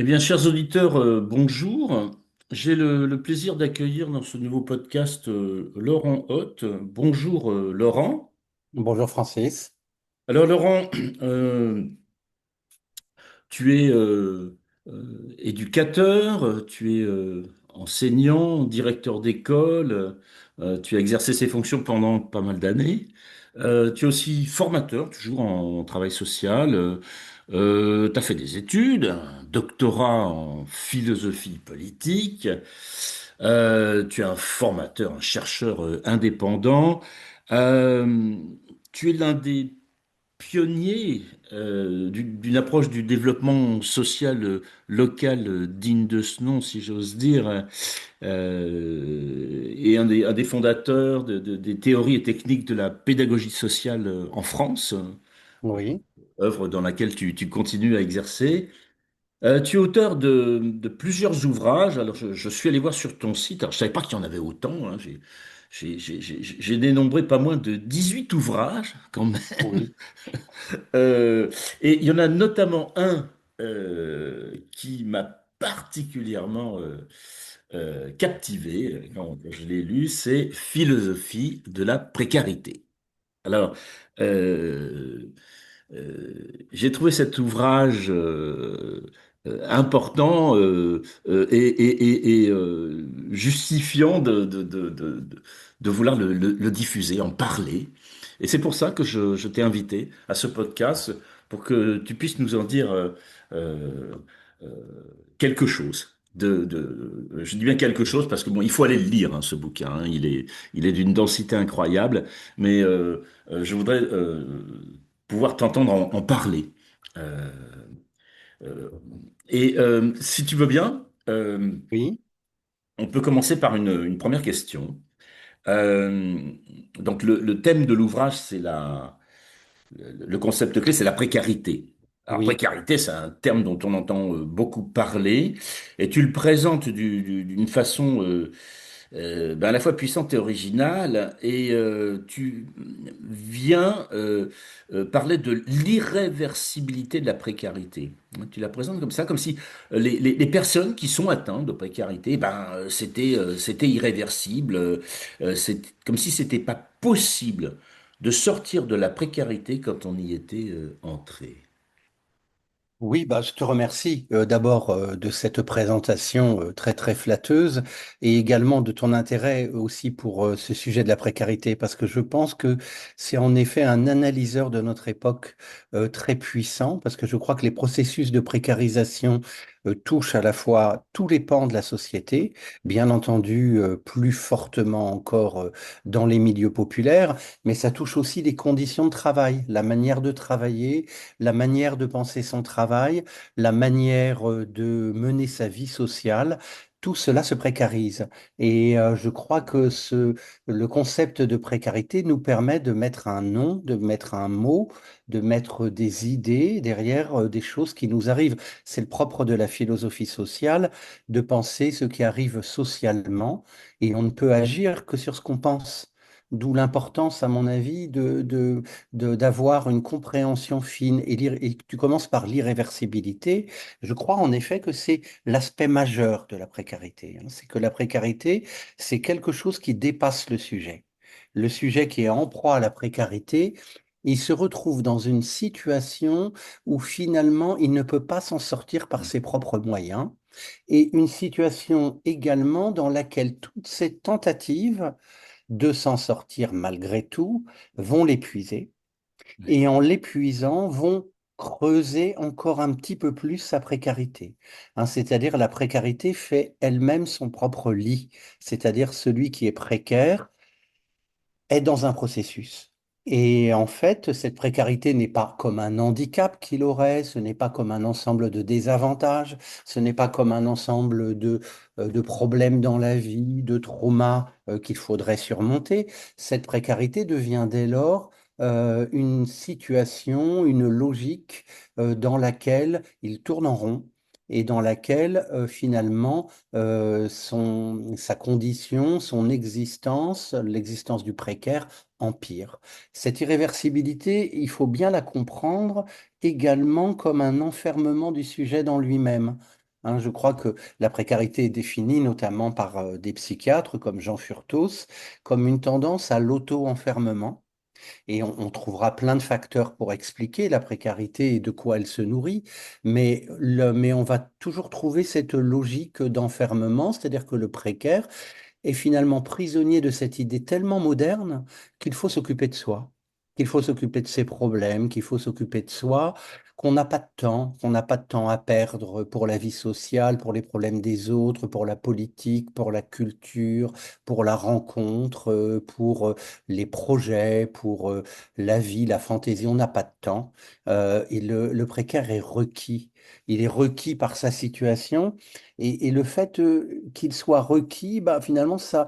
Eh bien, chers auditeurs, bonjour. J'ai le plaisir d'accueillir dans ce nouveau podcast Laurent Hott. Bonjour Laurent. Bonjour Francis. Alors Laurent, euh, tu es éducateur, tu es enseignant, directeur d'école, tu as exercé ces fonctions pendant pas mal d'années. Tu es aussi formateur, toujours en travail social. Tu as fait des études, un doctorat en philosophie politique. Tu es un formateur, un chercheur indépendant. Euh, Tu es l'un des pionnier d'une approche du développement social local digne de ce nom, si j'ose dire, et un des fondateurs des théories et techniques de la pédagogie sociale en France, Oui, œuvre dans laquelle tu continues à exercer. Tu es auteur de plusieurs ouvrages. Alors, je suis allé voir sur ton site. Alors, je savais pas qu'il y en avait autant, hein. J'ai dénombré pas moins de 18 ouvrages, quand même. oui, Euh, et il y en a notamment un qui m'a particulièrement captivé quand je l'ai lu, c'est Philosophie de la précarité. Alors, euh, j'ai trouvé cet ouvrage important et justifiant de vouloir le diffuser, en parler. Et c'est pour ça que je t'ai invité à ce podcast pour que tu puisses nous en dire euh, euh, quelque chose. Je dis bien quelque chose parce que bon, il faut aller le lire, hein, ce bouquin, hein. Il est d'une densité incroyable, mais je voudrais pouvoir t'entendre en parler. Euh, euh, Si tu veux bien, oui, on peut commencer par une première question. Euh, donc le thème de l'ouvrage, le concept clé, c'est la précarité. Alors oui, précarité, c'est un terme dont on entend beaucoup parler, et tu le présentes d'une façon à la fois puissante et originale, et tu viens parler de l'irréversibilité de la précarité. Tu la présentes comme ça, comme si les personnes qui sont atteintes de précarité, c'était irréversible, c'est comme si c'était pas possible de sortir de la précarité quand on y était entré. oui, bah, je te remercie d'abord de cette présentation très très flatteuse et également de ton intérêt aussi pour ce sujet de la précarité parce que je pense que c'est en effet un analyseur de notre époque très puissant parce que je crois que les processus de précarisation touchent à la fois tous les pans de la société, bien entendu plus fortement encore dans les milieux populaires, mais ça touche aussi les conditions de travail, la manière de travailler, la manière de penser son travail, la manière de mener sa vie sociale. Tout cela se précarise. Et je crois que le concept de précarité nous permet de mettre un nom, de mettre un mot, de mettre des idées derrière des choses qui nous arrivent. C'est le propre de la philosophie sociale, de penser ce qui arrive socialement, et on ne peut agir que sur ce qu'on pense. D'où l'importance, à mon avis, d'avoir une compréhension fine. Et tu commences par l'irréversibilité. Je crois en effet que c'est l'aspect majeur de la précarité, hein. C'est que la précarité, c'est quelque chose qui dépasse le sujet. Le sujet qui est en proie à la précarité, il se retrouve dans une situation où finalement il ne peut pas s'en sortir par ses propres moyens, et une situation également dans laquelle toutes ces tentatives de s'en sortir malgré tout vont l'épuiser et en l'épuisant, vont creuser encore un petit peu plus sa précarité, hein. C'est-à-dire la précarité fait elle-même son propre lit, c'est-à-dire celui qui est précaire est dans un processus. Et en fait, cette précarité n'est pas comme un handicap qu'il aurait, ce n'est pas comme un ensemble de désavantages, ce n'est pas comme un ensemble de problèmes dans la vie, de traumas qu'il faudrait surmonter. Cette précarité devient dès lors une situation, une logique dans laquelle il tourne en rond et dans laquelle finalement sa condition, son existence, l'existence du précaire empire. Cette irréversibilité, il faut bien la comprendre également comme un enfermement du sujet dans lui-même. hein. Je crois que la précarité est définie notamment par des psychiatres comme Jean Furtos comme une tendance à l'auto-enfermement. Et on trouvera plein de facteurs pour expliquer la précarité et de quoi elle se nourrit, mais on va toujours trouver cette logique d'enfermement, c'est-à-dire que le précaire est finalement prisonnier de cette idée tellement moderne qu'il faut s'occuper de soi, qu'il faut s'occuper de ses problèmes, qu'il faut s'occuper de soi, qu'on n'a pas de temps, qu'on n'a pas de temps à perdre pour la vie sociale, pour les problèmes des autres, pour la politique, pour la culture, pour la rencontre, pour les projets, pour la vie, la fantaisie. On n'a pas de temps. Et le précaire est requis. Il est requis par sa situation et le fait qu'il soit requis, bah, finalement, ça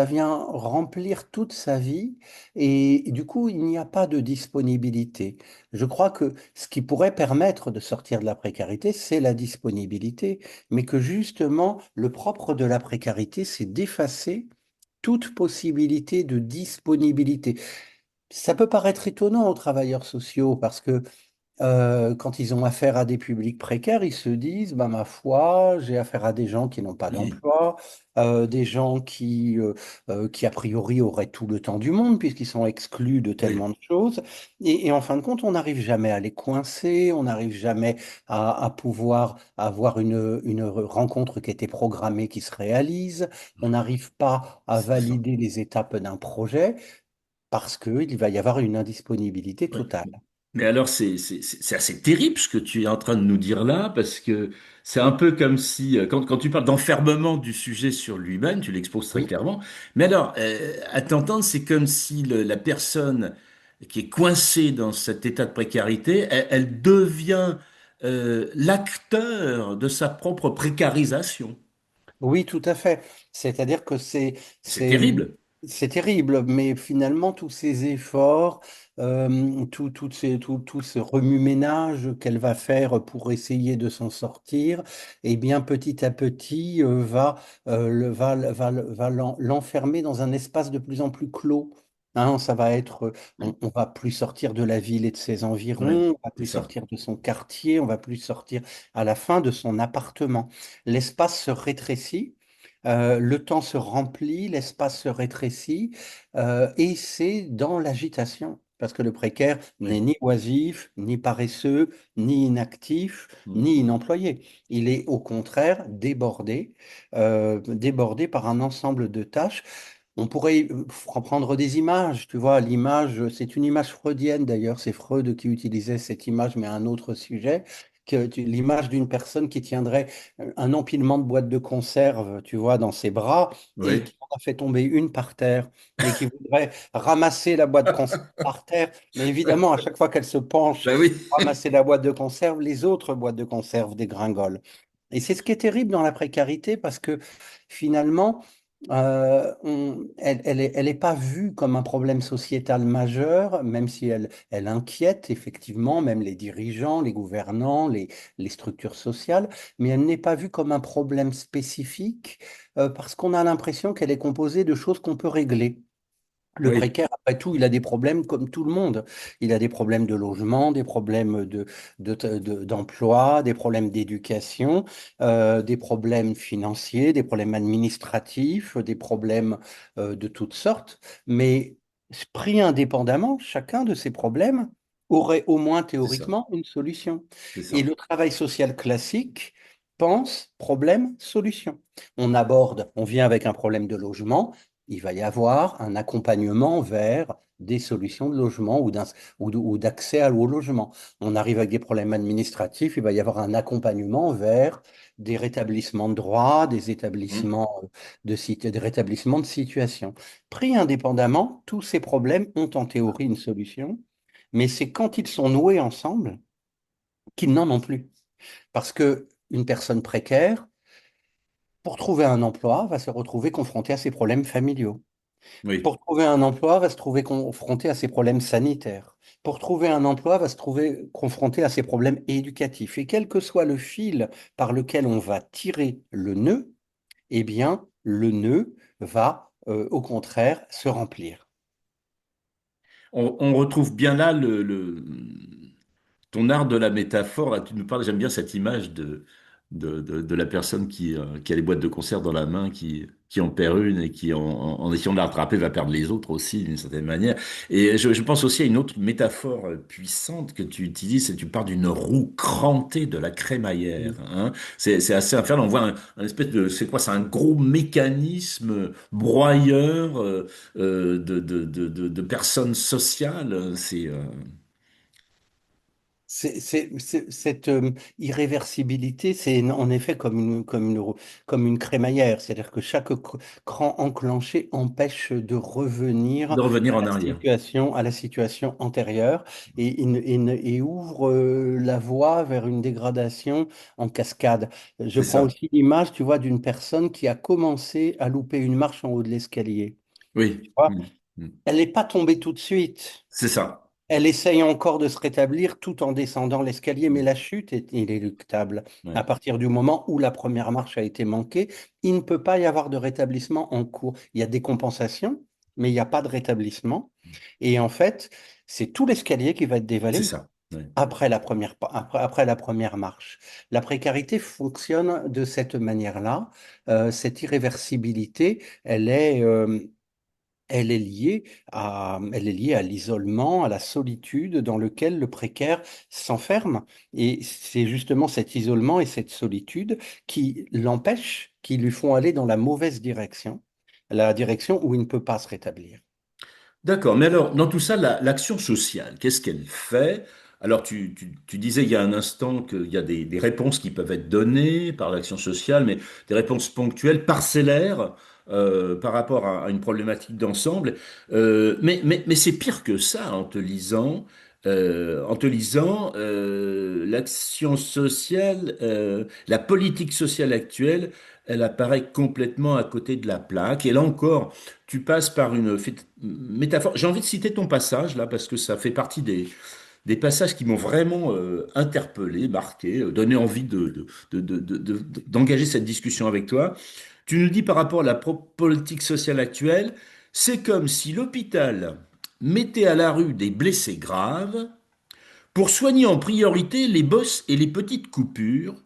vient remplir toute sa vie et du coup, il n'y a pas de disponibilité. Je crois que ce qui pourrait permettre de sortir de la précarité, c'est la disponibilité, mais que justement, le propre de la précarité, c'est d'effacer toute possibilité de disponibilité. Ça peut paraître étonnant aux travailleurs sociaux parce que quand ils ont affaire à des publics précaires, ils se disent, bah, ma foi, j'ai affaire à des gens qui n'ont pas Oui, d'emploi, des gens qui, a priori, auraient tout le temps du monde, puisqu'ils sont exclus de tellement oui, de choses. Et en fin de compte, on n'arrive jamais à les coincer, on n'arrive jamais à pouvoir avoir une rencontre qui était programmée qui se réalise, on n'arrive pas à c'est ça. valider les étapes d'un projet parce qu'il va y avoir une indisponibilité Ouais. totale. Mais alors, c'est assez terrible ce que tu es en train de nous dire là, parce que c'est un peu comme si, quand tu parles d'enfermement du sujet sur lui-même, tu l'exposes très Oui. clairement. Mais alors, à t'entendre, c'est comme si la personne qui est coincée dans cet état de précarité, elle devient l'acteur de sa propre précarisation. Oui, tout à fait. C'est-à-dire que C'est c'est, terrible. c'est terrible, mais finalement, tous ces efforts, tout ce remue-ménage qu'elle va faire pour essayer de s'en sortir, eh bien, petit à petit, va l'enfermer dans un espace de plus en plus clos. Hein, ça va être, Oui, on va plus sortir de la ville et de ses oui, environs, on va c'est plus ça. sortir de son quartier, on va plus sortir à la fin de son appartement. L'espace se rétrécit, le temps se remplit, l'espace se rétrécit, et c'est dans l'agitation. Parce que le précaire n'est Oui. ni oisif, ni paresseux, ni inactif, Mm. ni inemployé. Il est au contraire débordé, débordé par un ensemble de tâches. On pourrait prendre des images, tu vois, l'image, c'est une image freudienne d'ailleurs, c'est Freud qui utilisait cette image, mais à un autre sujet, l'image d'une personne qui tiendrait un empilement de boîtes de conserve, tu vois, dans ses bras, et Oui. qui en a fait tomber une par terre, et qui voudrait ramasser la boîte de conserve par terre, mais évidemment, à chaque fois qu'elle se penche Ben oui. pour ramasser la boîte de conserve, les autres boîtes de conserve dégringolent. Et c'est ce qui est terrible dans la précarité, parce que finalement, elle est pas vue comme un problème sociétal majeur, même si elle inquiète effectivement même les dirigeants, les gouvernants, les structures sociales, mais elle n'est pas vue comme un problème spécifique, parce qu'on a l'impression qu'elle est composée de choses qu'on peut régler. Le Oui. précaire, après tout, il a des problèmes comme tout le monde. Il a des problèmes de logement, des problèmes d'emploi, des problèmes d'éducation, des problèmes financiers, des problèmes administratifs, des problèmes de toutes sortes. Mais pris indépendamment, chacun de ces problèmes aurait au moins C'est ça. théoriquement une solution. C'est Et ça. le travail social classique pense problème, solution. On vient avec un problème de logement, il va y avoir un accompagnement vers des solutions de logement ou d'accès au logement. On arrive avec des problèmes administratifs, il va y avoir un accompagnement vers des rétablissements de droits, des Mm. établissements des rétablissements de situation. Pris indépendamment, tous ces problèmes ont en théorie une solution, mais c'est quand ils sont noués ensemble qu'ils n'en ont plus. Parce que une personne précaire, pour trouver un emploi, va se retrouver confrontée à ses problèmes familiaux. Oui. Pour trouver un emploi, va se trouver confronté à ses problèmes sanitaires. Pour trouver un emploi, va se trouver confronté à ses problèmes éducatifs. Et quel que soit le fil par lequel on va tirer le nœud, eh bien, le nœud va, au contraire, se remplir. On retrouve bien là ton art de la métaphore. Là, tu nous parles, j'aime bien cette image de la personne qui a les boîtes de conserve dans la main, qui en perd une et qui, en essayant de la rattraper, va perdre les autres aussi, d'une certaine manière. Et je pense aussi à une autre métaphore puissante que tu utilises, c'est que tu parles d'une roue crantée de la crémaillère. Hein. C'est assez infernal. On voit un espèce de, c'est quoi? C'est un gros mécanisme broyeur de personnes sociales. Cette irréversibilité, c'est en effet comme une crémaillère, c'est-à-dire que chaque cran enclenché empêche de revenir de revenir en arrière. à la situation antérieure et ouvre la voie vers une dégradation en cascade. Je C'est prends ça. aussi l'image, tu vois, d'une personne qui a commencé à louper une marche en haut de l'escalier. Tu Oui. vois, Mm. Mm. elle n'est pas tombée tout de suite. C'est ça. Elle essaye encore de se rétablir tout en descendant l'escalier, mais Mm. la chute est inéluctable. À Ouais. partir du moment où la première marche a été manquée, il ne peut pas y avoir de rétablissement en cours. Il y a des compensations, mais il n'y a pas de rétablissement. Et en fait, c'est tout l'escalier qui va être C'est dévalé ça. Ouais. après la première marche. La précarité fonctionne de cette manière-là. Cette irréversibilité, elle est liée à l'isolement, à la solitude dans lequel le précaire s'enferme. Et c'est justement cet isolement et cette solitude qui l'empêchent, qui lui font aller dans la mauvaise direction, la direction où il ne peut pas se rétablir. D'accord, mais alors, dans tout ça, l'action sociale, qu'est-ce qu'elle fait? Alors, tu disais il y a un instant qu'il y a des réponses qui peuvent être données par l'action sociale, mais des réponses ponctuelles, parcellaires, par rapport à une problématique d'ensemble. Mais c'est pire que ça l'action sociale, la politique sociale actuelle, elle apparaît complètement à côté de la plaque. Et là encore, tu passes par une métaphore. J'ai envie de citer ton passage là parce que ça fait partie des passages qui m'ont vraiment interpellé, marqué, donné envie d'engager cette discussion avec toi. Tu nous dis par rapport à la politique sociale actuelle, c'est comme si l'hôpital mettait à la rue des blessés graves pour soigner en priorité les bosses et les petites coupures,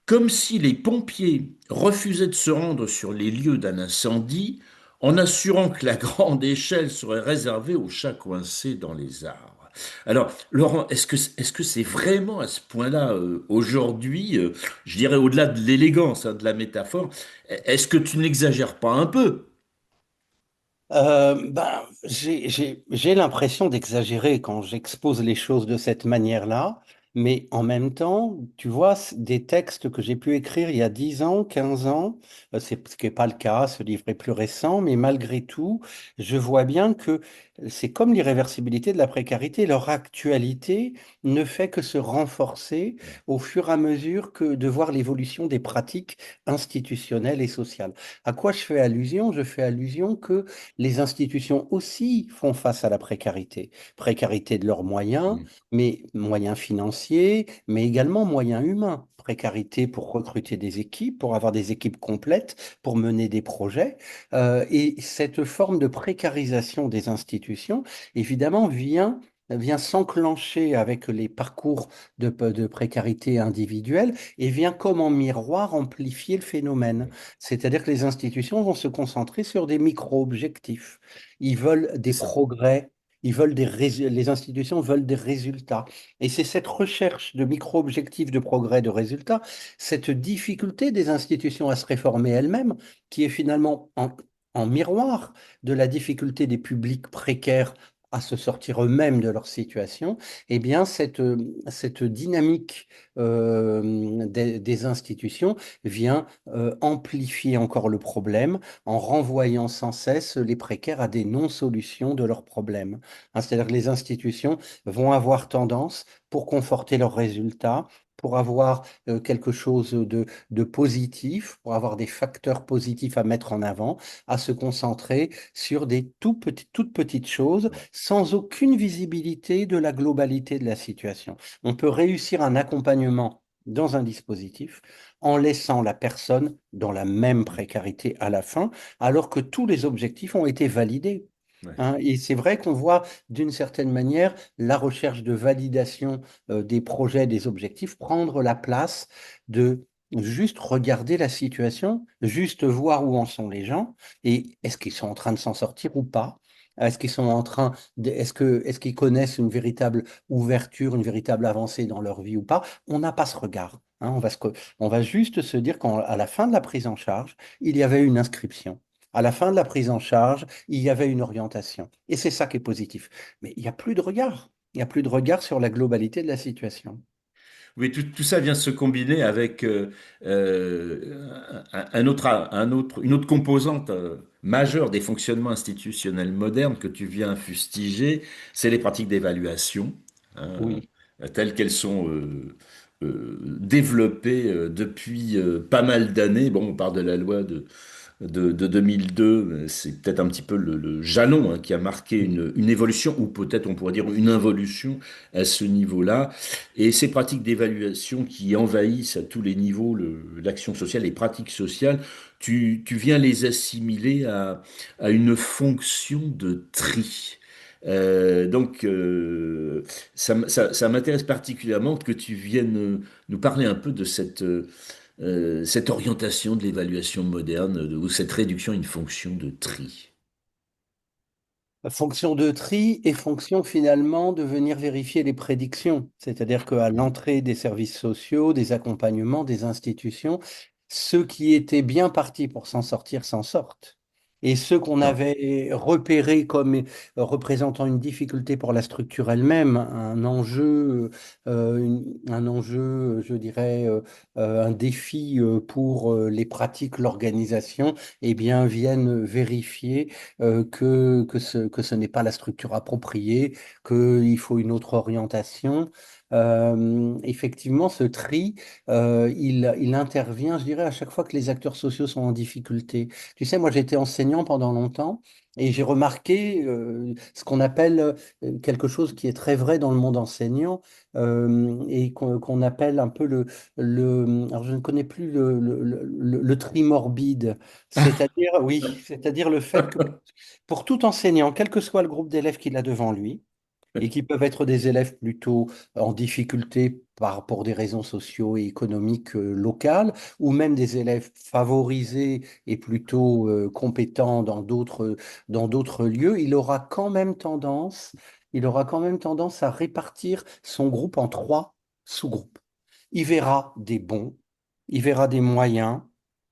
comme si les pompiers refusaient de se rendre sur les lieux d'un incendie en assurant que la grande échelle serait réservée aux chats coincés dans les arbres. Alors, Laurent, est-ce que c'est vraiment à ce point-là aujourd'hui, je dirais au-delà de l'élégance hein, de la métaphore, est-ce que tu n'exagères pas un peu? J'ai l'impression d'exagérer quand j'expose les choses de cette manière-là, mais en même temps, tu vois, des textes que j'ai pu écrire il y a 10 ans, 15 ans, ce qui n'est pas le cas, ce livre est plus récent, mais malgré tout, je vois bien que c'est comme l'irréversibilité de la précarité, leur actualité ne fait que se renforcer au fur et à mesure que de voir l'évolution des pratiques institutionnelles et sociales. À quoi je fais allusion? Je fais allusion que les institutions aussi font face à la précarité. Précarité de leurs moyens, Mm. mais moyens financiers, mais également moyens humains. Précarité pour recruter des équipes, pour avoir des équipes complètes, pour mener des projets. Et cette forme de précarisation des institutions, évidemment, vient s'enclencher avec les parcours de précarité individuelle et vient comme en miroir amplifier le phénomène. C'est-à-dire que les institutions vont se concentrer sur des micro-objectifs. Ils veulent C'est des ça. progrès, les institutions veulent des résultats. Et c'est cette recherche de micro-objectifs de progrès, de résultats, cette difficulté des institutions à se réformer elles-mêmes, qui est finalement en miroir de la difficulté des publics précaires à se sortir eux-mêmes de leur situation, eh bien, cette dynamique des institutions vient amplifier encore le problème en renvoyant sans cesse les précaires à des non-solutions de leurs problèmes. Hein, c'est-à-dire que les institutions vont avoir tendance, pour conforter leurs résultats, pour avoir quelque chose de positif, pour avoir des facteurs positifs à mettre en avant, à se concentrer sur des toutes petites choses sans aucune visibilité de la globalité de la situation. On peut réussir un accompagnement dans un dispositif en laissant la personne dans la même précarité à la fin, alors que tous les objectifs ont été validés. Ouais. Hein. Et c'est vrai qu'on voit d'une certaine manière la recherche de validation des projets, des objectifs prendre la place de juste regarder la situation, juste voir où en sont les gens et est-ce qu'ils sont en train de s'en sortir ou pas? Est-ce qu'ils sont en train est-ce qu'ils connaissent une véritable ouverture, une véritable avancée dans leur vie ou pas? On n'a pas ce regard. Hein. On va juste se dire qu'à la fin de la prise en charge, il y avait une inscription. À la fin de la prise en charge, il y avait une orientation. Et c'est ça qui est positif. Mais il n'y a plus de regard. Il n'y a plus de regard sur la globalité de la situation. Oui, tout ça vient se combiner avec une autre composante majeure des fonctionnements institutionnels modernes que tu viens fustiger, c'est les pratiques d'évaluation, hein, Oui. telles qu'elles sont développées depuis pas mal d'années. Bon, on parle de la loi de 2002, c'est peut-être un petit peu le jalon hein, qui a marqué une évolution, ou peut-être on pourrait dire une involution à ce niveau-là. Et ces pratiques d'évaluation qui envahissent à tous les niveaux l'action sociale, les pratiques sociales, tu viens les assimiler à une fonction de tri. Ça m'intéresse particulièrement que tu viennes nous parler un peu de cette orientation de l'évaluation moderne, ou cette réduction à une fonction de tri. Fonction de tri et fonction finalement de venir vérifier les prédictions. C'est-à-dire qu'à l'entrée des services sociaux, des accompagnements, des institutions, ceux qui étaient bien partis pour s'en sortir s'en sortent. Et ceux qu'on Non. avait repérés comme représentant une difficulté pour la structure elle-même, un enjeu, je dirais, un défi pour les pratiques, l'organisation, eh bien, viennent vérifier que ce n'est pas la structure appropriée, qu'il faut une autre orientation. Effectivement, ce tri, il intervient, je dirais, à chaque fois que les acteurs sociaux sont en difficulté. Tu sais, moi, j'ai été enseignant pendant longtemps et j'ai remarqué ce qu'on appelle quelque chose qui est très vrai dans le monde enseignant et qu'on appelle un peu alors je ne connais plus le tri morbide, c'est-à-dire, oui, c'est-à-dire le fait que pour tout enseignant, quel que soit le groupe d'élèves qu'il a devant lui, et qui peuvent être des élèves plutôt en difficulté pour des raisons socio et économiques locales, ou même des élèves favorisés et plutôt compétents dans d'autres lieux, il aura quand même tendance à répartir son groupe en trois sous-groupes. Il verra des bons, il verra des moyens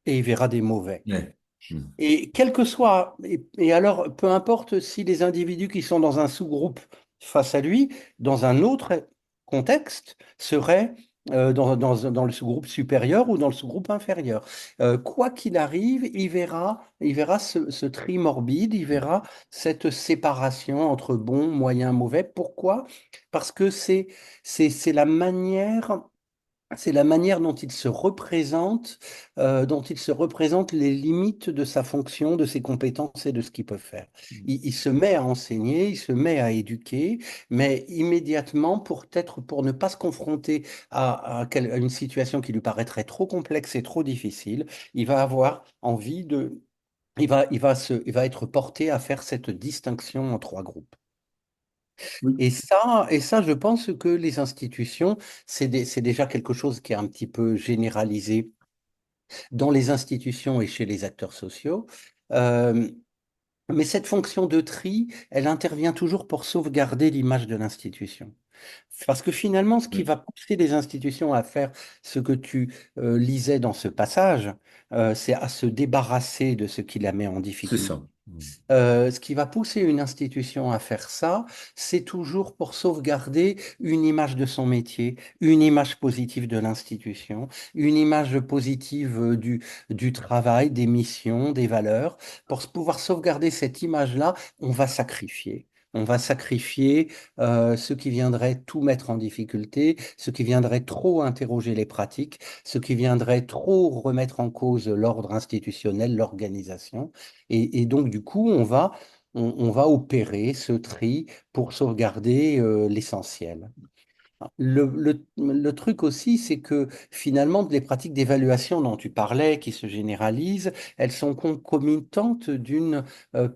et il verra des mauvais. Ouais. Hmm. Et quel que soit, et alors peu importe si les individus qui sont dans un sous-groupe face à lui, dans un autre contexte, seraient dans le sous-groupe supérieur ou dans le sous-groupe inférieur. Quoi qu'il arrive, il verra ce tri morbide, il verra cette séparation entre bon, moyen, mauvais. Pourquoi? Parce que c'est la manière c'est la manière dont il se représente les limites de sa fonction, de ses compétences et de ce qu'il peut faire. Il se met à enseigner, il se met à éduquer, mais immédiatement, pour ne pas se confronter à une situation qui lui paraîtrait trop complexe et trop difficile, il va avoir envie il va être porté à faire cette distinction en trois groupes. Oui. Et ça, je pense que les institutions, c'est déjà quelque chose qui est un petit peu généralisé dans les institutions et chez les acteurs sociaux. Euh, mais cette fonction de tri, elle intervient toujours pour sauvegarder l'image de l'institution. Parce que finalement, ce qui Oui. va pousser les institutions à faire ce que tu lisais dans ce passage, c'est à se débarrasser de ce qui la met en C'est difficulté. ça. Hmm. Ce qui va pousser une institution à faire ça, c'est toujours pour sauvegarder une image de son métier, une image positive de l'institution, une image positive du travail, des missions, des valeurs. Pour pouvoir sauvegarder cette image-là, on va sacrifier. On va sacrifier ce qui viendrait tout mettre en difficulté, ce qui viendrait trop interroger les pratiques, ce qui viendrait trop remettre en cause l'ordre institutionnel, l'organisation. Et donc, du coup, on va opérer ce tri pour sauvegarder l'essentiel. Le truc aussi, c'est que finalement, les pratiques d'évaluation dont tu parlais, qui se généralisent, elles sont concomitantes d'une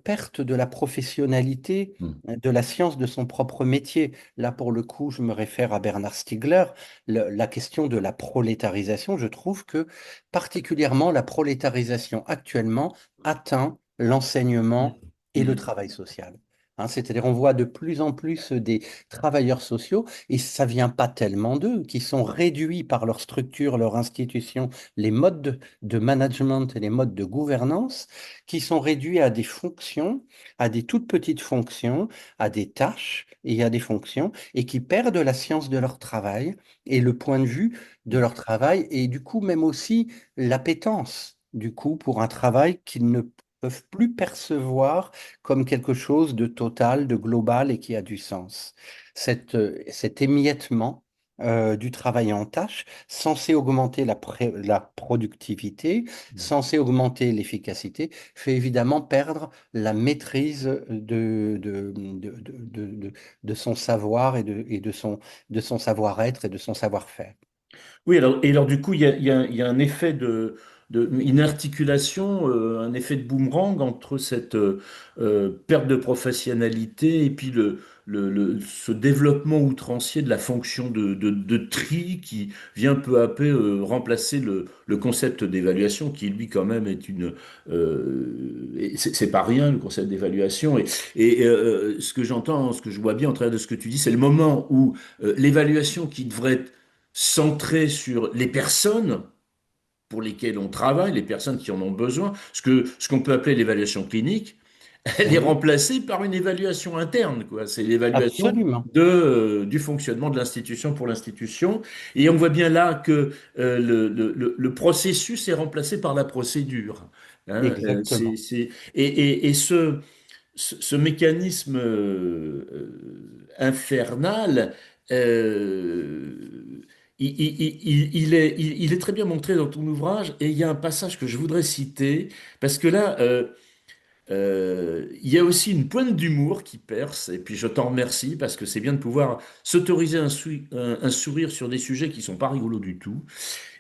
perte de la professionnalité Hmm. de la science de son propre métier. Là, pour le coup, je me réfère à Bernard Stiegler. La question de la prolétarisation, je trouve que particulièrement la prolétarisation actuellement atteint l'enseignement et le Hmm. travail social. Hein, c'est-à-dire, on voit de plus en plus des travailleurs sociaux et ça vient pas tellement d'eux, qui sont réduits par leur structure, leur institution, les modes de management et les modes de gouvernance, qui sont réduits à des fonctions, à des toutes petites fonctions, à des tâches et à des fonctions, et qui perdent la science de leur travail et le point de vue de leur travail, et du coup même aussi l'appétence, du coup, pour un travail qu'ils ne peuvent plus percevoir comme quelque chose de total, de global et qui a du sens cet émiettement du travail en tâche, censé augmenter la productivité, censé augmenter l'efficacité, fait évidemment perdre la maîtrise de son savoir de son savoir-être et de son savoir-faire. Oui, alors du coup, il y a un effet une articulation, un effet de boomerang entre cette perte de professionnalité et puis ce développement outrancier de la fonction de tri qui vient peu à peu remplacer le concept d'évaluation qui, lui, quand même, est c'est pas rien, le concept d'évaluation. Ce que j'entends, ce que je vois bien en travers de ce que tu dis, c'est le moment où l'évaluation qui devrait être centré sur les personnes pour lesquelles on travaille, les personnes qui en ont besoin, ce qu'on peut appeler l'évaluation clinique, elle est Oui, remplacée par une évaluation interne, quoi. C'est l'évaluation absolument. du fonctionnement de l'institution pour l'institution. Et on voit bien là que le processus est remplacé par la procédure. Hein. Exactement. Et ce mécanisme infernal, euh, il est très bien montré dans ton ouvrage et il y a un passage que je voudrais citer parce que là, il y a aussi une pointe d'humour qui perce et puis je t'en remercie parce que c'est bien de pouvoir s'autoriser un sourire sur des sujets qui sont pas rigolos du tout.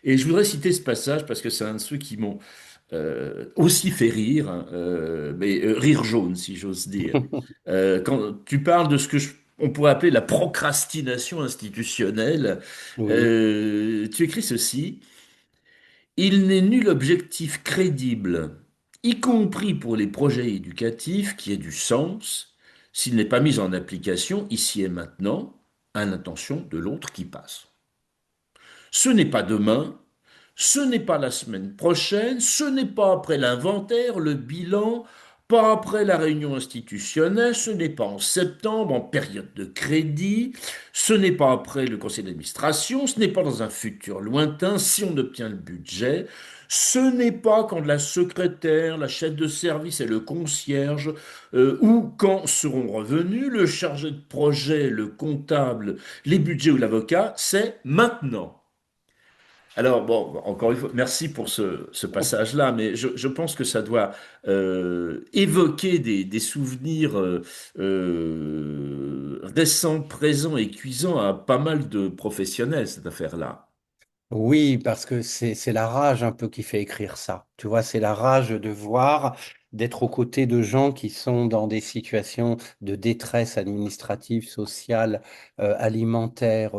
Et je voudrais citer ce passage parce que c'est un de ceux qui m'ont aussi fait rire, hein, mais rire jaune, si j'ose dire. Quand tu parles de on pourrait appeler la procrastination institutionnelle, Oui, tu écris ceci: Il n'est nul objectif crédible, y compris pour les projets éducatifs, qui ait du sens, s'il n'est pas mis en application ici et maintenant, à l'intention de l'autre qui passe. Ce n'est pas demain, ce n'est pas la semaine prochaine, ce n'est pas après l'inventaire, le bilan, pas après la réunion institutionnelle, ce n'est pas en septembre, en période de crédit, ce n'est pas après le conseil d'administration, ce n'est pas dans un futur lointain si on obtient le budget, ce n'est pas quand la secrétaire, la chef de service et le concierge, ou quand seront revenus le chargé de projet, le comptable, les budgets ou l'avocat, c'est maintenant. Alors, bon, encore une fois, merci pour ce passage-là, mais je pense que ça doit évoquer des souvenirs récents, présents et cuisants à pas mal de professionnels, cette affaire-là. oui, parce que c'est la rage un peu qui fait écrire ça. Tu vois, c'est la rage de voir, d'être aux côtés de gens qui sont dans des situations de détresse administrative, sociale, alimentaire,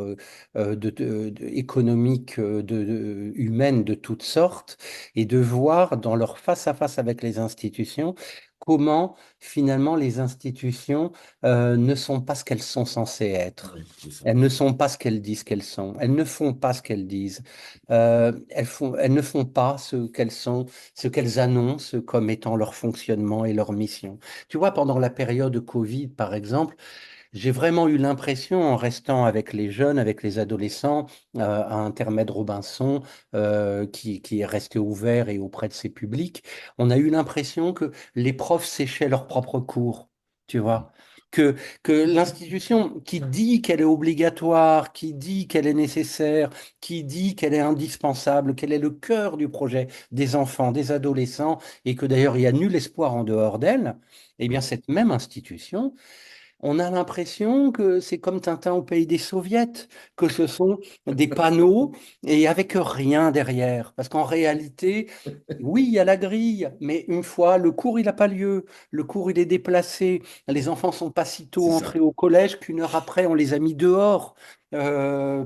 économique, humaine de toutes sortes, et de voir dans leur face-à-face avec les institutions comment finalement les institutions ne sont pas ce qu'elles sont censées être. Oui, c'est ça. Elles ne sont pas ce qu'elles disent qu'elles sont. Elles ne font pas ce qu'elles disent. Elles ne font pas ce qu'elles sont, ce qu'elles annoncent comme étant leur fonctionnement et leur mission. Tu vois, pendant la période Covid, par exemple, j'ai vraiment eu l'impression, en restant avec les jeunes, avec les adolescents, à Intermède Robinson, qui est resté ouvert et auprès de ses publics, on a eu l'impression que les profs séchaient leurs propres cours, tu vois. Que, que l'institution qui dit qu'elle est obligatoire, qui dit qu'elle est nécessaire, qui dit qu'elle est indispensable, qu'elle est le cœur du projet des enfants, des adolescents, et que d'ailleurs il n'y a nul espoir en dehors d'elle, eh bien cette même institution On a l'impression que c'est comme Tintin au pays des soviets, que ce sont des panneaux et avec rien derrière. Parce qu'en réalité, oui, il y a la grille, mais une fois, le cours, il n'a pas lieu. Le cours, il est déplacé. Les enfants sont pas si tôt C'est entrés ça. au collège qu'une heure après, on les a mis dehors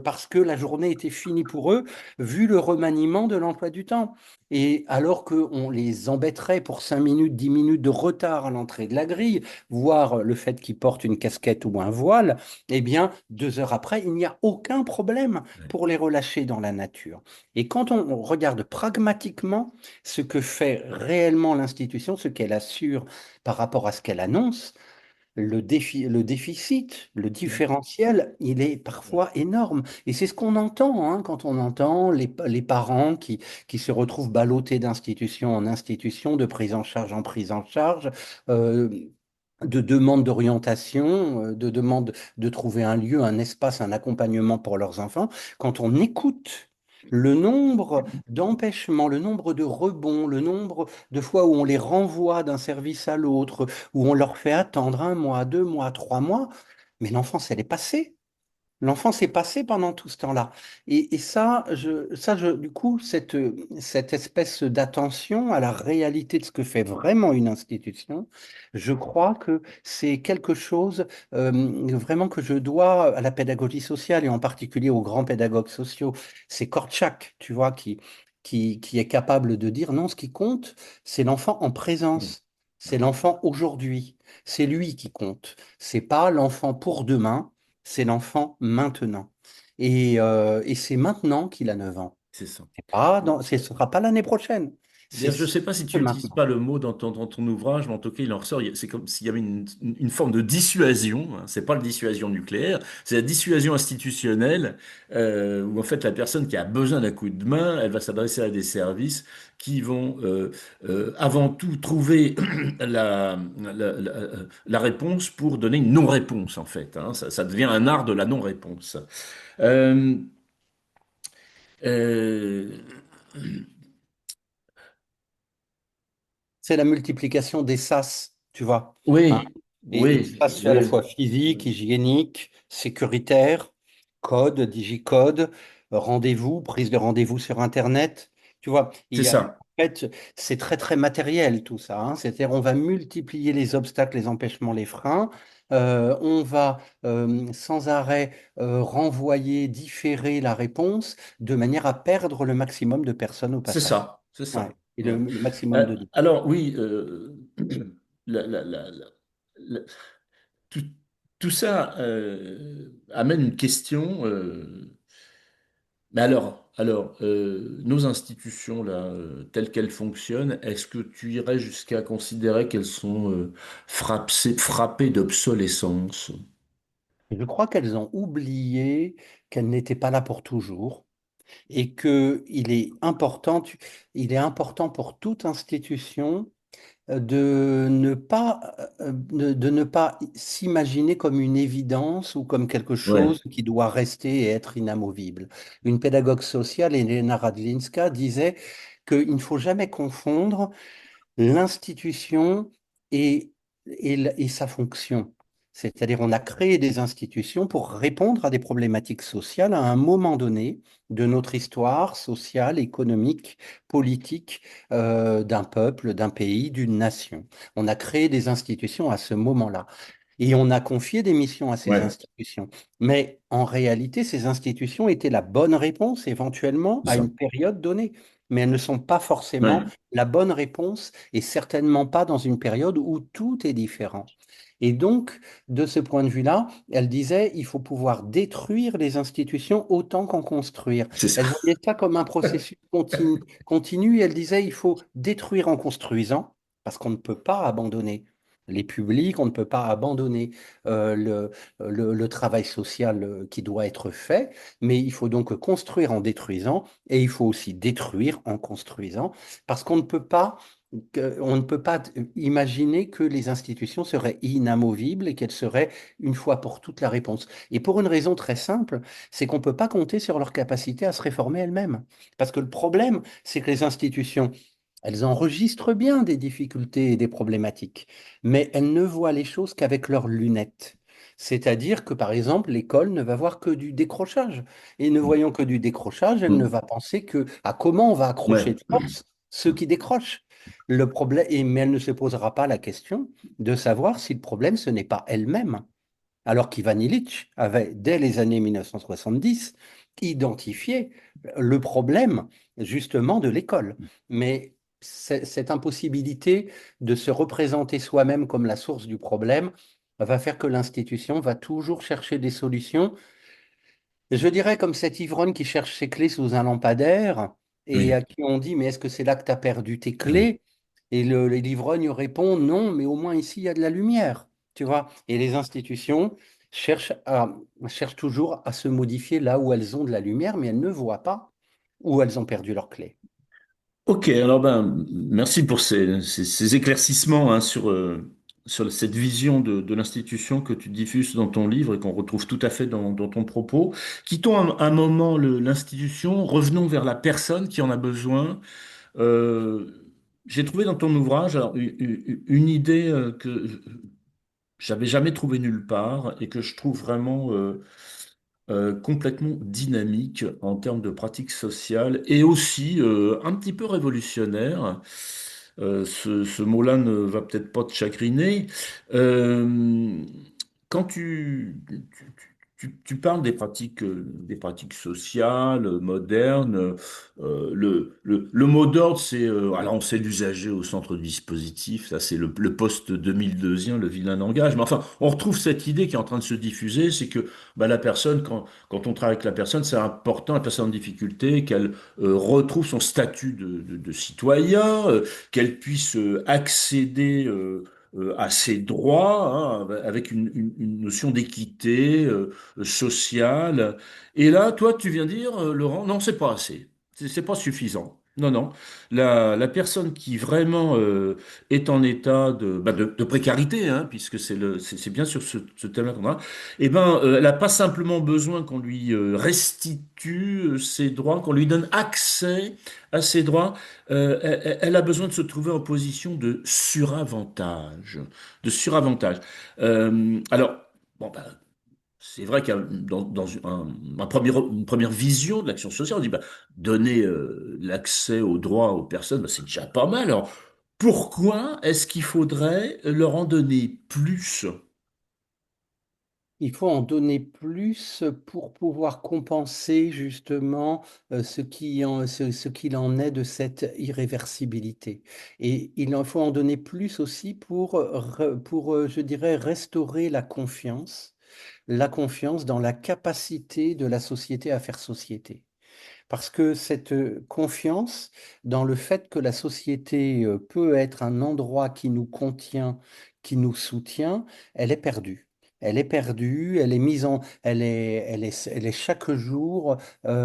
parce que la journée était finie pour eux, vu le remaniement de l'emploi du temps. Et alors qu'on les embêterait pour 5 minutes, 10 minutes de retard à l'entrée de la grille, voire le fait qu'ils portent une casquette ou un voile, eh bien, 2 heures après, il n'y a aucun problème Ouais. pour les relâcher dans la nature. Et quand on regarde pragmatiquement ce que fait réellement l'institution, ce qu'elle assure par rapport à ce qu'elle annonce, le déficit, le Ouais. différentiel, il est Ouais. parfois énorme. Et c'est ce qu'on entend hein, quand on entend les parents qui se retrouvent ballottés d'institution en institution, de prise en charge en prise en charge. euh, de demandes d'orientation, de demandes de trouver un lieu, un espace, un accompagnement pour leurs enfants. Quand on écoute le nombre d'empêchements, le nombre de rebonds, le nombre de fois où on les renvoie d'un service à l'autre, où on leur fait attendre 1 mois, 2 mois, 3 mois, mais l'enfance, elle est passée. L'enfance est passée pendant tout ce temps-là. Et du coup, cette espèce d'attention à la réalité de ce que fait vraiment une institution, je crois que c'est quelque chose vraiment que je dois à la pédagogie sociale et en particulier aux grands pédagogues sociaux. C'est Kortchak, tu vois, qui est capable de dire non, ce qui compte, c'est l'enfant en Ouais. présence. C'est l'enfant aujourd'hui. C'est lui qui compte. C'est pas l'enfant pour demain, c'est l'enfant maintenant. Et c'est maintenant qu'il a 9 ans. C'est ça. Ce ne sera pas l'année prochaine. C'est D'ailleurs, je ne sais pas si tu n'utilises maintenant. pas le mot dans ton ouvrage, mais en tout cas, il en ressort. C'est comme s'il y avait une forme de dissuasion. Hein. C'est pas la dissuasion nucléaire, c'est la dissuasion institutionnelle, où en fait la personne qui a besoin d'un coup de main, elle va s'adresser à des services qui vont avant tout trouver la réponse pour donner une non-réponse en fait. Hein. Ça devient un art de la non-réponse. Euh, euh, C'est la multiplication des sas, tu vois. Hein. oui, Et oui, ça se fait à la fois physique, hygiénique, sécuritaire, code, digicode, rendez-vous, prise de rendez-vous sur Internet. Tu vois, c'est ça. en fait, c'est très, très matériel tout ça. Hein. C'est-à-dire, on va multiplier les obstacles, les empêchements, les freins. On va sans arrêt renvoyer, différer la réponse de manière à perdre le maximum de personnes au C'est passage. ça, c'est Ouais. ça. Et Ouais. le maximum de... Alors oui, la- la- la- la- la- tout, tout ça amène une question. Mais nos institutions là, telles qu'elles fonctionnent, est-ce que tu irais jusqu'à considérer qu'elles sont frappées d'obsolescence? Je crois qu'elles ont oublié qu'elles n'étaient pas là pour toujours et que il est important pour toute institution de ne pas s'imaginer comme une évidence ou comme quelque Ouais, chose qui doit rester et être inamovible. Une pédagogue sociale, Elena Radlinska, disait qu'il ne faut jamais confondre l'institution et, et sa fonction. C'est-à-dire, on a créé des institutions pour répondre à des problématiques sociales à un moment donné de notre histoire sociale, économique, politique, d'un peuple, d'un pays, d'une nation. On a créé des institutions à ce moment-là. Et on a confié des missions à ces ouais, institutions. Mais en réalité, ces institutions étaient la bonne réponse éventuellement c'est à ça. une période donnée. Mais elles ne sont pas forcément Ouais, la bonne réponse et certainement pas dans une période où tout est différent. Et donc, de ce point de vue-là, elle disait, il faut pouvoir détruire les institutions autant qu'en construire. c'est ça. Elle voyait ça comme un processus continu et elle disait, il faut détruire en construisant, parce qu'on ne peut pas abandonner les publics, on ne peut pas abandonner le travail social qui doit être fait, mais il faut donc construire en détruisant et il faut aussi détruire en construisant parce on ne peut pas imaginer que les institutions seraient inamovibles et qu'elles seraient une fois pour toutes la réponse. Et pour une raison très simple, c'est qu'on ne peut pas compter sur leur capacité à se réformer elles-mêmes. Parce que le problème, c'est que les institutions, elles enregistrent bien des difficultés et des problématiques, mais elles ne voient les choses qu'avec leurs lunettes. C'est-à-dire que, par exemple, l'école ne va voir que du décrochage. Et ne Mm. voyant que du décrochage, elle ne Mm. va penser que à comment on va accrocher Ouais. de force ceux qui décrochent. Le problème, mais elle ne se posera pas la question de savoir si le problème, ce n'est pas elle-même. Alors qu'Ivan Illich avait, dès les années 1970, identifié le problème justement de l'école. Mais cette impossibilité de se représenter soi-même comme la source du problème va faire que l'institution va toujours chercher des solutions. Je dirais comme cet ivrogne qui cherche ses clés sous un lampadaire et à Oui. qui on dit, mais est-ce que c'est là que tu as perdu tes Mm. clés? Et l'ivrogne répond, non, mais au moins ici, il y a de la lumière, tu vois. Et les institutions cherchent, cherchent toujours à se modifier là où elles ont de la lumière, mais elles ne voient pas où elles ont perdu leurs clés. Ok, alors ben, merci pour ces éclaircissements hein, sur cette vision de l'institution que tu diffuses dans ton livre et qu'on retrouve tout à fait dans ton propos. Quittons un moment l'institution, revenons vers la personne qui en a besoin. Euh, j'ai trouvé dans ton ouvrage alors, une idée que j'avais jamais trouvée nulle part et que je trouve vraiment complètement dynamique en termes de pratiques sociales et aussi un petit peu révolutionnaire. Ce mot-là ne va peut-être pas te chagriner. Euh, quand tu parles des pratiques sociales, modernes, le mot d'ordre, c'est, alors on sait l'usager au centre du dispositif, ça c'est le post-2002, le vilain langage, mais enfin, on retrouve cette idée qui est en train de se diffuser, c'est que bah, la personne, quand on travaille avec la personne, c'est important, la personne en difficulté, qu'elle retrouve son statut de citoyen, qu'elle puisse accéder à ses droits, hein, avec une notion d'équité sociale. Et là, toi, tu viens dire, Laurent, non, c'est pas assez. C'est pas suffisant. Non, non. La personne qui vraiment est en état de précarité, hein, puisque c'est bien sur ce thème-là qu'on a, eh ben, elle n'a pas simplement besoin qu'on lui restitue ses droits, qu'on lui donne accès à ses droits. Elle a besoin de se trouver en position de suravantage, de suravantage. Alors, bon, ben, c'est vrai qu'il y a dans une première vision de l'action sociale, on dit bah, donner l'accès aux droits aux personnes, bah, c'est déjà pas mal. Alors, pourquoi est-ce qu'il faudrait leur en donner plus? Il faut en donner plus pour pouvoir compenser justement ce qu'il en est de cette irréversibilité. Et il en faut en donner plus aussi pour je dirais, restaurer la confiance dans la capacité de la société à faire société. Parce que cette confiance dans le fait que la société peut être un endroit qui nous contient, qui nous soutient, elle est perdue. Elle est perdue, elle est mise en, elle est chaque jour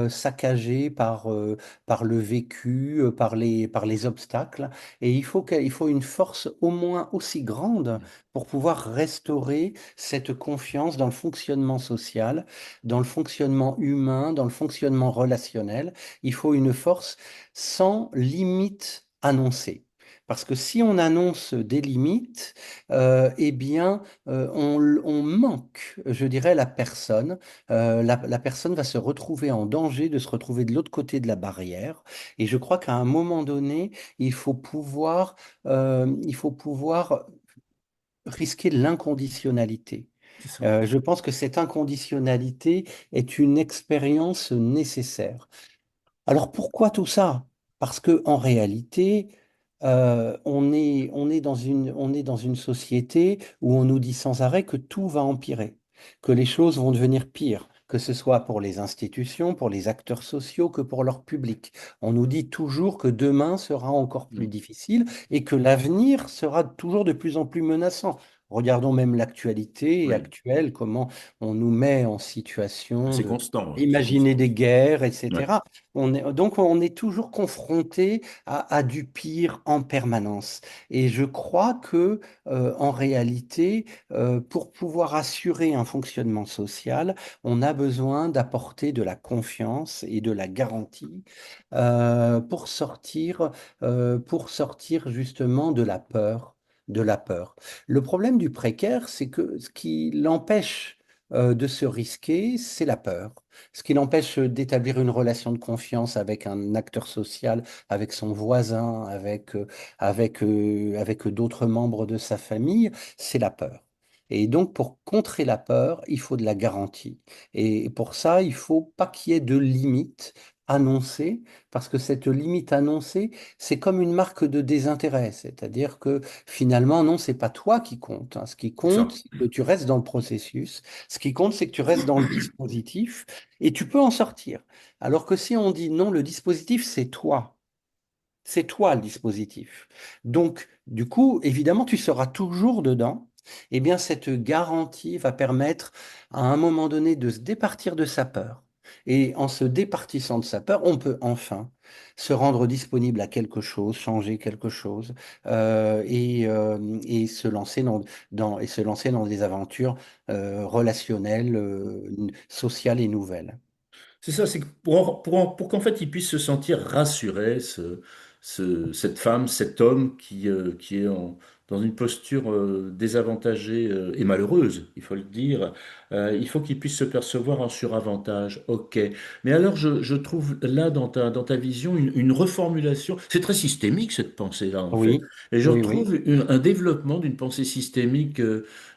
saccagée par le vécu, par les obstacles. Et il faut une force au moins aussi grande pour pouvoir restaurer cette confiance dans le fonctionnement social, dans le fonctionnement humain, dans le fonctionnement relationnel. Il faut une force sans limite annoncée. Parce que si on annonce des limites, eh bien, on manque, je dirais, la personne. La personne va se retrouver en danger de se retrouver de l'autre côté de la barrière. Et je crois qu'à un moment donné, il faut pouvoir risquer l'inconditionnalité. C'est ça. Je pense que cette inconditionnalité est une expérience nécessaire. Alors pourquoi tout ça? Parce que en réalité, on est dans une société où on nous dit sans arrêt que tout va empirer, que les choses vont devenir pires, que ce soit pour les institutions, pour les acteurs sociaux, que pour leur public. On nous dit toujours que demain sera encore plus difficile et que l'avenir sera toujours de plus en plus menaçant. Regardons même l'actualité Oui. actuelle, comment on nous met en situation C'est de constant, hein, c'est imaginer constant. des guerres, Ouais. etc. Donc on est toujours confronté à du pire en permanence. Et je crois que en réalité, pour pouvoir assurer un fonctionnement social, on a besoin d'apporter de la confiance et de la garantie pour sortir justement de la peur. de la peur. Le problème du précaire, c'est que ce qui l'empêche de se risquer, c'est la peur. Ce qui l'empêche d'établir une relation de confiance avec un acteur social, avec son voisin, avec d'autres membres de sa famille, c'est la peur. Et donc, pour contrer la peur, il faut de la garantie. Et pour ça, il faut pas qu'il y ait de limite annoncée, parce que cette limite annoncée, c'est comme une marque de désintérêt. C'est-à-dire que finalement, non, c'est pas toi qui compte, hein. Ce qui C'est compte, ça. c'est que tu restes dans le processus. Ce qui compte, c'est que tu restes dans le dispositif et tu peux en sortir. Alors que si on dit non, le dispositif, c'est toi. C'est toi le dispositif. Donc, du coup, évidemment, tu seras toujours dedans. Eh bien, cette garantie va permettre à un moment donné de se départir de sa peur. Et en se départissant de sa peur, on peut enfin se rendre disponible à quelque chose, changer quelque chose, et se lancer et se lancer dans des aventures relationnelles, sociales et nouvelles. C'est ça, c'est que pour qu'en fait il puisse se sentir rassuré, cette femme, cet homme qui est dans une posture désavantagée et malheureuse, il faut le dire, il faut qu'il puisse se percevoir en suravantage. Ok. Mais alors je trouve là dans ta vision une reformulation. C'est très systémique cette pensée-là en fait. Oui, Et je oui, oui. retrouve un développement d'une pensée systémique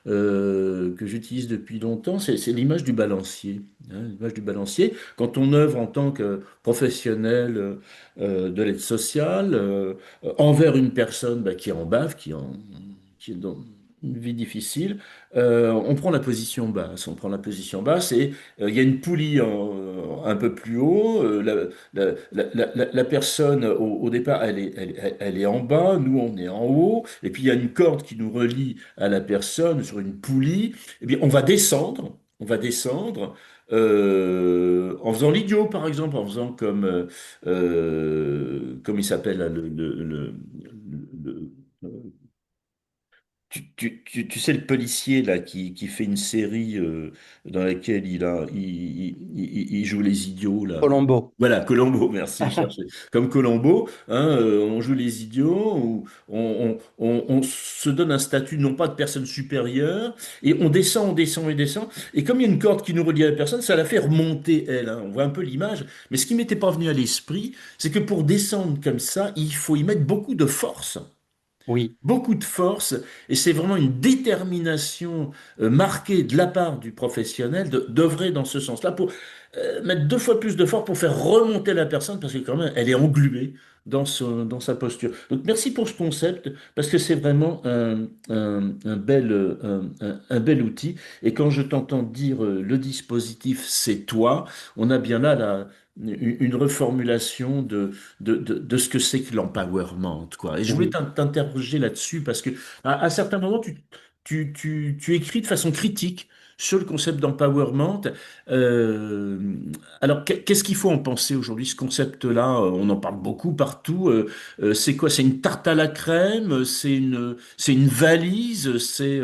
que j'utilise depuis longtemps, c'est l'image du balancier. Hein, l'image du balancier. Quand on œuvre en tant que professionnel de l'aide sociale envers une personne bah, qui est en bave, qui est dans une vie difficile, on prend la position basse. On prend la position basse et il y a une poulie un peu plus haut. La personne, au départ, elle est en bas, nous, on est en haut. Et puis, il y a une corde qui nous relie à la personne sur une poulie. Eh bien, on va descendre. On va descendre en faisant l'idiot, par exemple, en faisant comme il s'appelle, là, le- tu sais, le policier là qui fait une série dans laquelle il joue les idiots là. Colombo. Voilà, Colombo, merci, je cherchais. Comme Colombo, hein, on joue les idiots, ou on se donne un statut non pas de personne supérieure, et on descend, on descend et descend. Et comme il y a une corde qui nous relie à la personne, ça la fait remonter elle. Hein. On voit un peu l'image. Mais ce qui m'était pas venu à l'esprit, c'est que pour descendre comme ça, il faut y mettre beaucoup de force, Oui, beaucoup de force, et c'est vraiment une détermination marquée de la part du professionnel d'œuvrer dans ce sens-là pour mettre deux fois plus de force pour faire remonter la personne parce que quand même elle est engluée dans sa posture. Donc merci pour ce concept parce que c'est vraiment un bel, un bel outil. Et quand je t'entends dire le dispositif c'est toi, on a bien là une reformulation de ce que c'est que l'empowerment, quoi. Et je voulais oui. t'interroger là-dessus parce que à certains moments, tu écris de façon critique sur le concept d'empowerment. Euh, alors, qu'est-ce qu'il faut en penser aujourd'hui, ce concept-là? On en parle beaucoup partout. C'est quoi? C'est une tarte à la crème? C'est une valise? C'est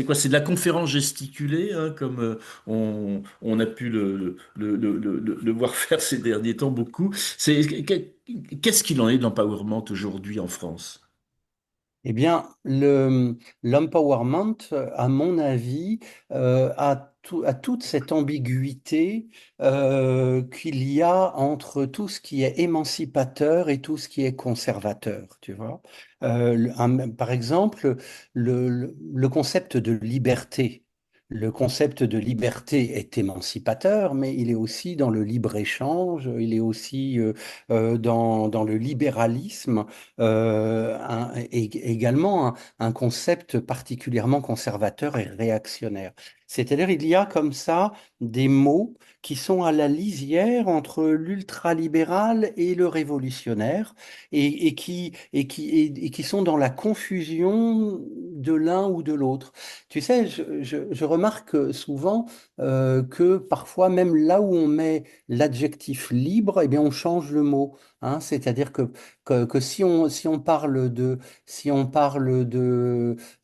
quoi? C'est de la conférence gesticulée, hein, comme on a pu le voir faire ces derniers temps beaucoup. Qu'est-ce qu'il en est de l'empowerment aujourd'hui en France? Eh bien, l'empowerment, à mon avis, a toute cette ambiguïté qu'il y a entre tout ce qui est émancipateur et tout ce qui est conservateur, tu vois. Par exemple, le concept de liberté. Le concept de liberté est émancipateur, mais il est aussi dans le libre-échange, il est aussi dans le libéralisme, également un concept particulièrement conservateur et réactionnaire. C'est-à-dire, il y a comme ça des mots qui sont à la lisière entre l'ultralibéral et le révolutionnaire et qui sont dans la confusion de l'un ou de l'autre. Tu sais, je remarque souvent que parfois, même là où on met l'adjectif libre, eh bien, on change le mot. Hein. C'est-à-dire que si on parle de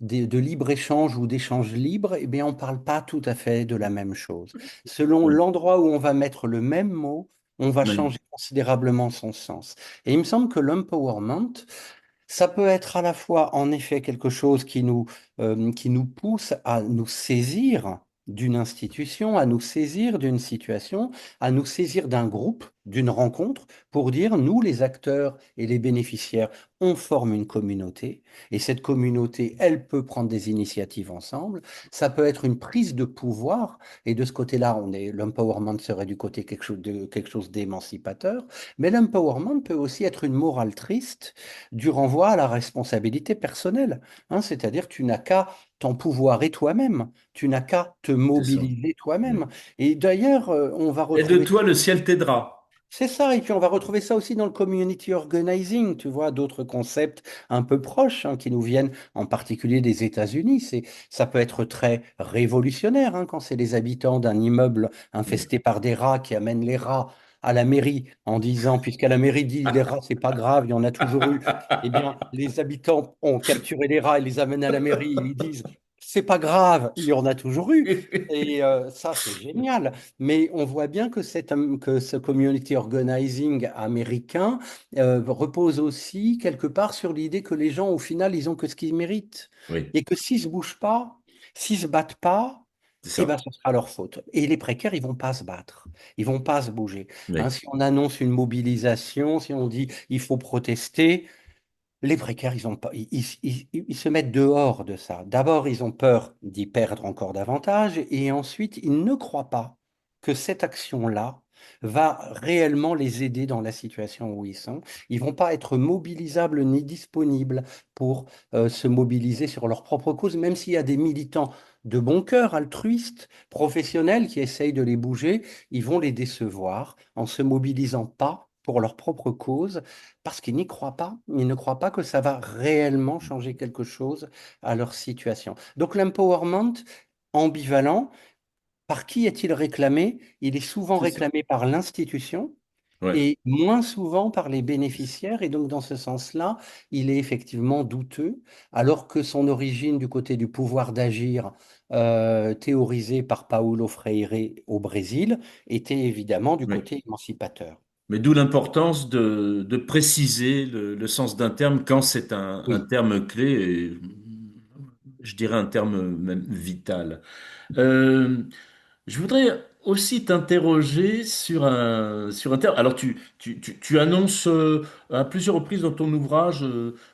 libre-échange ou d'échange libre, eh bien, on ne parle pas tout à fait de la même chose. Selon Oui, l'endroit où on va mettre le même mot, on va oui, changer considérablement son sens. Et il me semble que l'empowerment, Ça peut être à la fois, en effet, quelque chose qui nous pousse à nous saisir d'une institution, à nous saisir d'une situation, à nous saisir d'un groupe, d'une rencontre, pour dire, nous, les acteurs et les bénéficiaires, on forme une communauté, et cette communauté, elle peut prendre des initiatives ensemble. Ça peut être une prise de pouvoir, et de ce côté-là, l'empowerment serait du côté quelque chose d'émancipateur, mais l'empowerment peut aussi être une morale triste du renvoi à la responsabilité personnelle, hein, c'est-à-dire tu n'as qu'à t'en pouvoir et toi-même, tu n'as qu'à te C'est ça. mobiliser toi-même. Oui. Et d'ailleurs, on va Et de retrouver toi, le ciel t'aidera. c'est ça, et puis on va retrouver ça aussi dans le community organizing, tu vois, d'autres concepts un peu proches hein, qui nous viennent en particulier des États-Unis. Ça peut être très révolutionnaire hein, quand c'est les habitants d'un immeuble Oui. infesté par des rats qui amènent les rats à la mairie en disant, puisqu'à la mairie dit les rats, c'est pas grave, il y en a toujours eu, eh bien, les habitants ont capturé les rats et les amènent à la mairie, ils disent, c'est pas grave, il y en a toujours eu. Et ça, c'est génial. Mais on voit bien que ce community organizing américain repose aussi quelque part sur l'idée que les gens, au final, ils ont que ce qu'ils méritent. Oui, Et que s'ils se bougent pas, s'ils se battent pas, c'est eh ben, ça. ce sera leur faute. Et les précaires, ils vont pas se battre. Ils vont pas se bouger. Hein, Oui, si on annonce une mobilisation, si on dit il faut protester, les précaires, ils ont pas, ils se mettent dehors de ça. D'abord, ils ont peur d'y perdre encore davantage, et ensuite, ils ne croient pas que cette action-là va réellement les aider dans la situation où ils sont. Ils vont pas être mobilisables ni disponibles pour se mobiliser sur leur propre cause, même s'il y a des militants de bon cœur, altruistes, professionnels qui essayent de les bouger, ils vont les décevoir en se mobilisant pas pour leur propre cause parce qu'ils n'y croient pas. Ils ne croient pas que ça va réellement changer quelque chose à leur situation. Donc l'empowerment ambivalent, par qui est-il réclamé? Il est souvent c'est ça. réclamé par l'institution Ouais. et moins souvent par les bénéficiaires. Et donc dans ce sens-là, il est effectivement douteux, alors que son origine du côté du pouvoir d'agir, théorisé par Paulo Freire au Brésil, était évidemment du Oui. côté émancipateur. Mais d'où l'importance de préciser le sens d'un terme quand c'est un Oui. terme clé et je dirais un terme même vital. Euh, Je voudrais aussi t'interroger sur un terme. Alors, tu annonces à plusieurs reprises dans ton ouvrage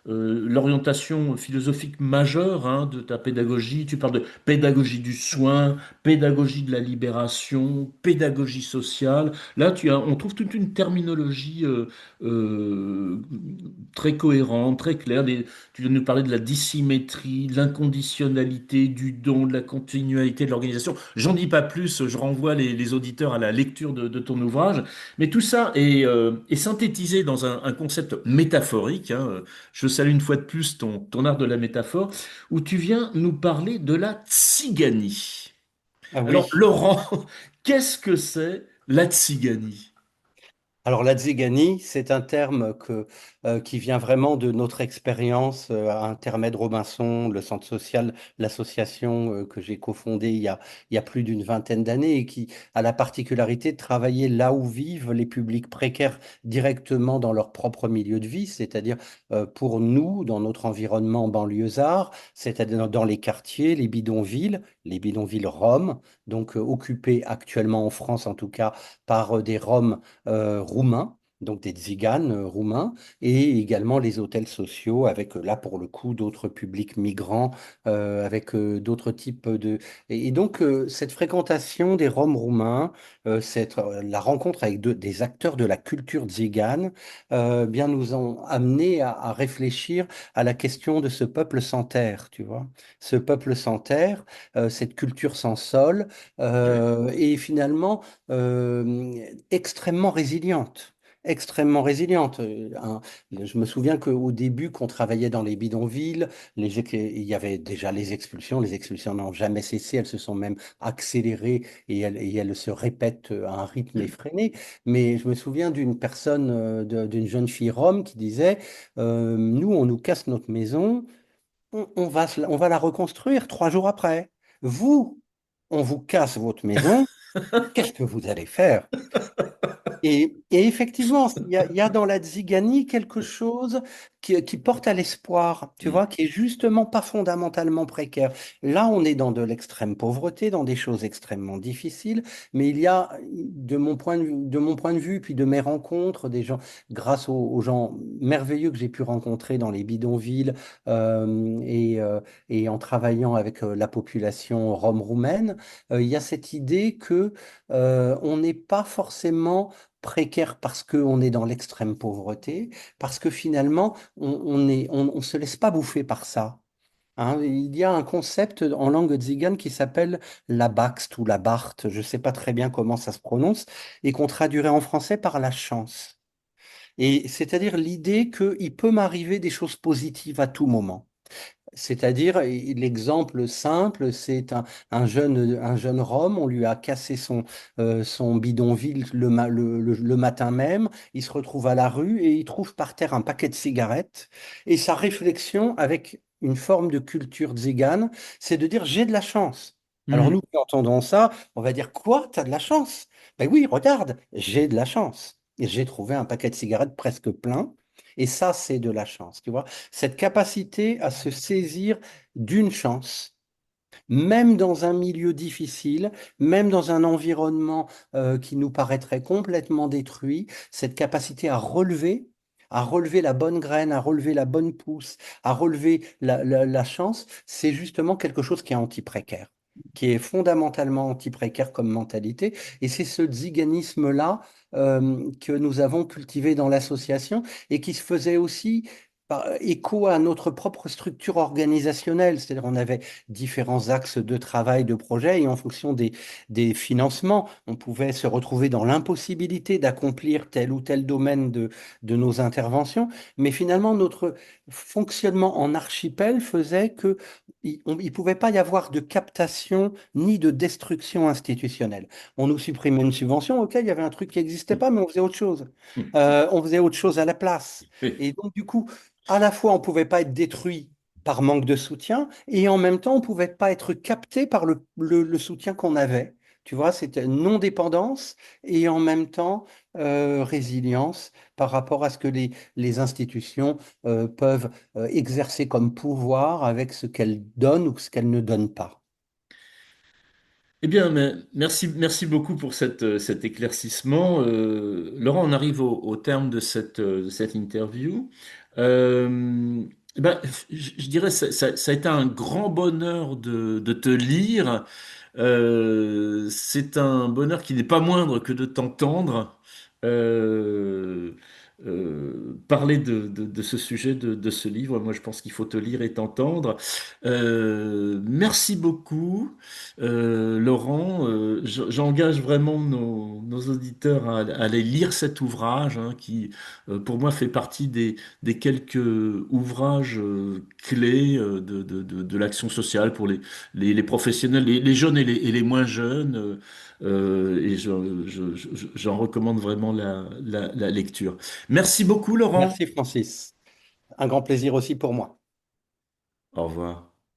l'orientation philosophique majeure hein, de ta pédagogie. Tu parles de pédagogie du soin, pédagogie de la libération, pédagogie sociale. Là, on trouve toute une terminologie euh, très cohérente, très claire. Tu viens de nous parler de la dissymétrie, de l'inconditionnalité, du don, de la continualité de l'organisation. J'en dis pas plus, je renvoie les auditeurs à la lecture de ton ouvrage. Mais tout ça est synthétisé dans un concept métaphorique. Hein. Je salue une fois de plus ton art de la métaphore, où tu viens nous parler de la tziganie. Ah Alors, oui. Laurent, qu'est-ce que c'est la tziganie? Alors la tziganie, c'est un terme qui vient vraiment de notre expérience à Intermède Robinson, le centre social, l'association que j'ai cofondée il y a plus d'une vingtaine d'années et qui a la particularité de travailler là où vivent les publics précaires directement dans leur propre milieu de vie, c'est-à-dire pour nous, dans notre environnement banlieusard, c'est-à-dire dans les quartiers, les bidonvilles Roms, donc occupés actuellement en France en tout cas par des Roms roumains, donc des tziganes roumains, et également les hôtels sociaux avec là pour le coup d'autres publics migrants, avec d'autres types de... Et donc cette fréquentation des Roms roumains, la rencontre avec des acteurs de la culture tzigane, bien nous ont amené à réfléchir à la question de ce peuple sans terre, tu vois. Ce peuple sans terre, cette culture sans sol, Oui, et finalement extrêmement résiliente. Extrêmement résiliente. Je me souviens qu'au début, qu'on travaillait dans les bidonvilles, il y avait déjà les expulsions. Les expulsions n'ont jamais cessé, elles se sont même accélérées et elles se répètent à un rythme oui. effréné. Mais je me souviens d'une personne, d'une jeune fille rome qui disait, nous, on nous casse notre maison, on va la reconstruire 3 jours après. Vous, on vous casse votre maison, qu'est-ce que vous allez faire? Et effectivement, il y a dans la Tziganie quelque chose qui porte à l'espoir, tu vois, qui est justement pas fondamentalement précaire. Là, on est dans de l'extrême pauvreté, dans des choses extrêmement difficiles, mais il y a, de mon point de vue, puis de mes rencontres, des gens, grâce aux gens merveilleux que j'ai pu rencontrer dans les bidonvilles et en travaillant avec la population rome-roumaine, il y a cette idée que on n'est pas forcément précaire parce qu'on est dans l'extrême pauvreté, parce que finalement, on se laisse pas bouffer par ça. Hein. Il y a un concept en langue tzigane qui s'appelle la bakst ou la barthe, je ne sais pas très bien comment ça se prononce, et qu'on traduirait en français par la chance. Et c'est-à-dire l'idée qu'il peut m'arriver des choses positives à tout moment. C'est-à-dire, l'exemple simple, c'est un jeune Rome, on lui a cassé son bidonville le matin même, il se retrouve à la rue et il trouve par terre un paquet de cigarettes. Et sa réflexion, avec une forme de culture tzigane, c'est de dire, j'ai de la chance. Alors Mhm. nous qui entendons ça, on va dire, quoi, t'as de la chance? Ben oui, regarde, j'ai de la chance. Et j'ai trouvé un paquet de cigarettes presque plein. Et ça, c'est de la chance, tu vois cette capacité à se saisir d'une chance, même dans un milieu difficile, même dans un environnement qui nous paraîtrait complètement détruit, cette capacité à relever la bonne graine, à relever la bonne pousse, à relever la chance, c'est justement quelque chose qui est anti-précaire, qui est fondamentalement anti-précaire comme mentalité. Et c'est ce ziganisme-là que nous avons cultivé dans l'association et qui se faisait aussi écho à notre propre structure organisationnelle. C'est-à-dire on avait différents axes de travail, de projet, et en fonction des financements, on pouvait se retrouver dans l'impossibilité d'accomplir tel ou tel domaine de nos interventions. Mais finalement, notre fonctionnement en archipel faisait que il pouvait pas y avoir de captation ni de destruction institutionnelle. On nous supprimait une subvention, ok, il y avait un truc qui n'existait pas, mais on faisait autre chose. Mhm. On faisait autre chose à la place. Oui. Et donc, du coup, à la fois, on ne pouvait pas être détruit par manque de soutien, et en même temps, on ne pouvait pas être capté par le soutien qu'on avait. Tu vois, c'était non-dépendance et en même temps résilience par rapport à ce que les institutions peuvent exercer comme pouvoir avec ce qu'elles donnent ou ce qu'elles ne donnent pas. Eh bien, merci, merci beaucoup pour cet éclaircissement. Laurent, on arrive au terme de cette interview. Euh, ben, je dirais ça a été un grand bonheur de te lire. C'est un bonheur qui n'est pas moindre que de t'entendre euh, parler de ce sujet, de ce livre. Moi, je pense qu'il faut te lire et t'entendre. Merci beaucoup. Laurent, j'engage vraiment nos auditeurs à aller lire cet ouvrage, hein, qui, pour moi, fait partie des quelques ouvrages clés de l'action sociale pour les professionnels, les jeunes et les moins jeunes. Et j'en recommande vraiment la lecture. Merci beaucoup, Laurent. Merci Francis. Un grand plaisir aussi pour moi. Au revoir.